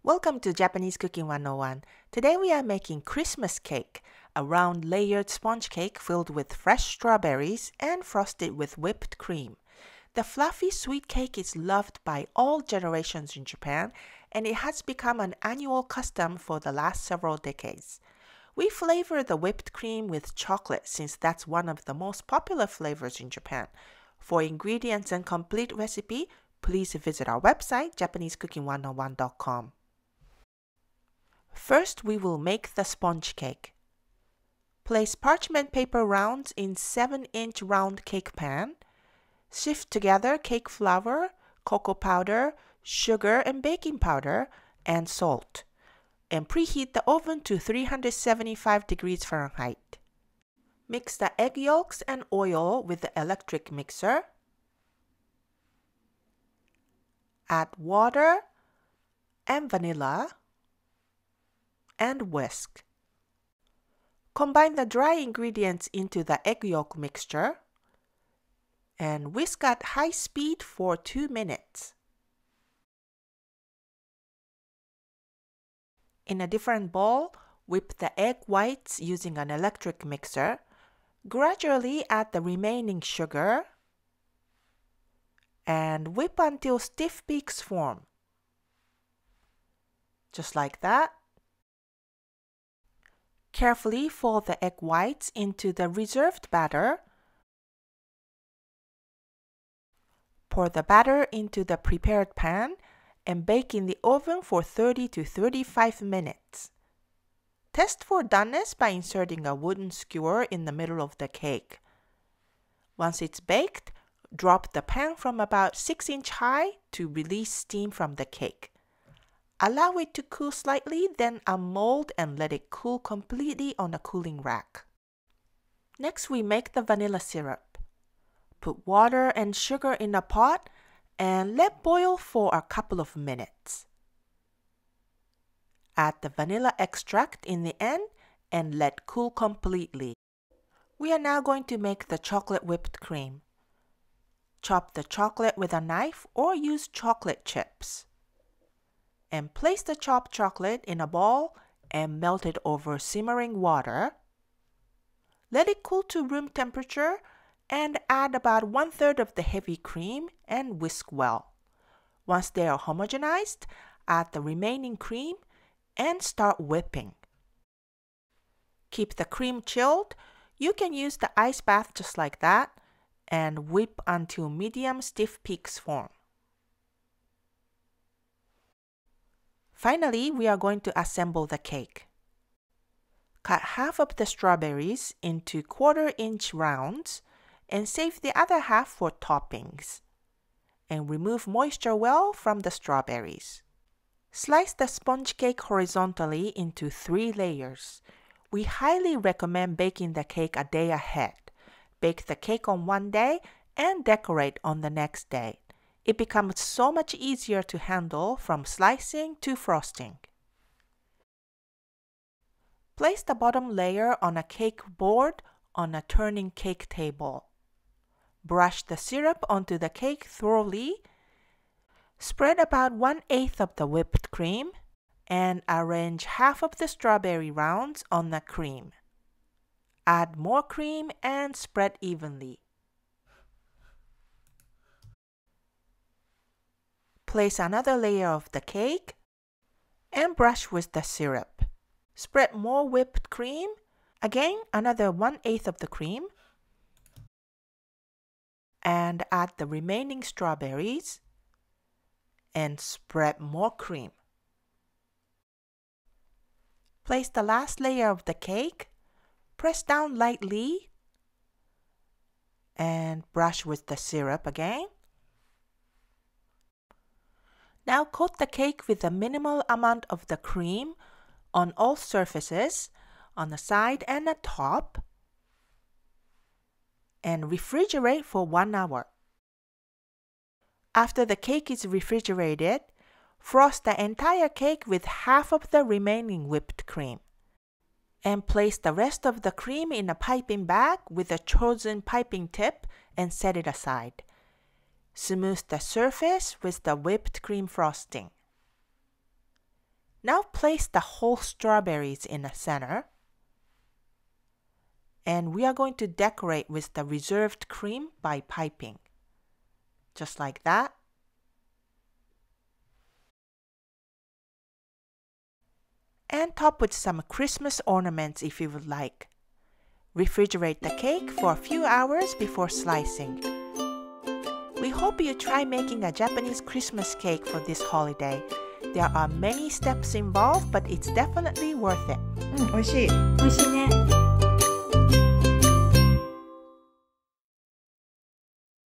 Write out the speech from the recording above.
Welcome to Japanese Cooking 101. Today we are making Christmas cake, a round layered sponge cake filled with fresh strawberries and frosted with whipped cream. The fluffy sweet cake is loved by all generations in Japan, and it has become an annual custom for the last several decades. We flavor the whipped cream with chocolate since that's one of the most popular flavors in Japan. For ingredients and complete recipe, please visit our website, JapaneseCooking101.com. First, we will make the sponge cake. Place parchment paper rounds in 7-inch round cake pan. Sift together cake flour, cocoa powder, sugar and baking powder, and salt. And preheat the oven to 375 degrees Fahrenheit. Mix the egg yolks and oil with the electric mixer. Add water and vanilla and whisk. Combine the dry ingredients into the egg yolk mixture and whisk at high speed for 2 minutes. In a different bowl, whip the egg whites using an electric mixer. Gradually add the remaining sugar and whip until stiff peaks form. Just like that. Carefully fold the egg whites into the reserved batter. Pour the batter into the prepared pan and bake in the oven for 30 to 35 minutes. Test for doneness by inserting a wooden skewer in the middle of the cake. Once it's baked, drop the pan from about 6-inch high to release steam from the cake. Allow it to cool slightly, then unmold and let it cool completely on a cooling rack. Next, we make the vanilla syrup. Put water and sugar in a pot and let boil for a couple of minutes. Add the vanilla extract in the end and let cool completely. We are now going to make the chocolate whipped cream. Chop the chocolate with a knife or use chocolate chips. And place the chopped chocolate in a bowl and melt it over simmering water. Let it cool to room temperature and add about 1/3 of the heavy cream and whisk well. Once they are homogenized, add the remaining cream and start whipping. Keep the cream chilled. You can use the ice bath just like that and whip until medium stiff peaks form. Finally, we are going to assemble the cake. Cut half of the strawberries into 1/4-inch rounds and save the other half for toppings. And remove moisture well from the strawberries. Slice the sponge cake horizontally into 3 layers. We highly recommend baking the cake a day ahead. Bake the cake on one day and decorate on the next day. It becomes so much easier to handle from slicing to frosting. Place the bottom layer on a cake board on a turning cake table. Brush the syrup onto the cake thoroughly. Spread about 1/8 of the whipped cream and arrange half of the strawberry rounds on the cream. Add more cream and spread evenly. Place another layer of the cake and brush with the syrup. Spread more whipped cream, again another 1/8 of the cream, and add the remaining strawberries and spread more cream. Place the last layer of the cake, press down lightly, and brush with the syrup again. Now coat the cake with a minimal amount of the cream on all surfaces, on the side and the top, and refrigerate for 1 hour. After the cake is refrigerated, frost the entire cake with half of the remaining whipped cream. And place the rest of the cream in a piping bag with a chosen piping tip and set it aside. Smooth the surface with the whipped cream frosting. Now place the whole strawberries in the center. And we are going to decorate with the reserved cream by piping. Just like that. And top with some Christmas ornaments if you would like. Refrigerate the cake for a few hours before slicing. We hope you try making a Japanese Christmas cake for this holiday. There are many steps involved, but it's definitely worth it. 美味しい。美味しいね。